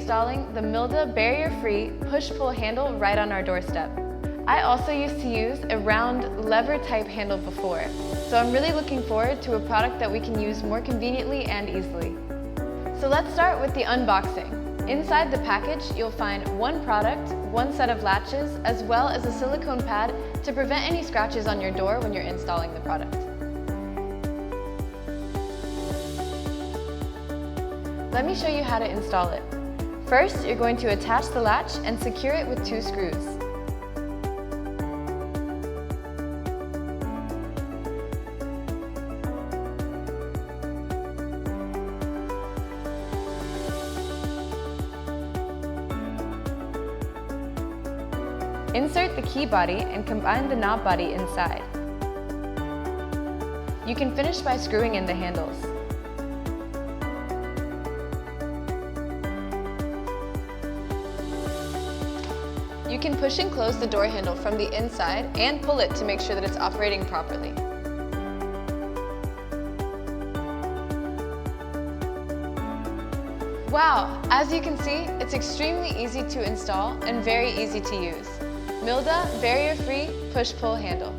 installing the MILDA barrier-free push-pull handle right on our doorstep. I also used to use a round lever-type handle before, so I'm really looking forward to a product that we can use more conveniently and easily. So let's start with the unboxing. Inside the package, you'll find one product, one set of latches, as well as a silicone pad to prevent any scratches on your door when you're installing the product. Let me show you how to install it. First, you're going to attach the latch and secure it with 2 screws. Insert the key body and combine the knob body inside. You can finish by screwing in the handles. You can push and close the door handle from the inside and pull it to make sure that it's operating properly. Wow! As you can see, it's extremely easy to install and very easy to use. MILDA barrier-free push-pull handle.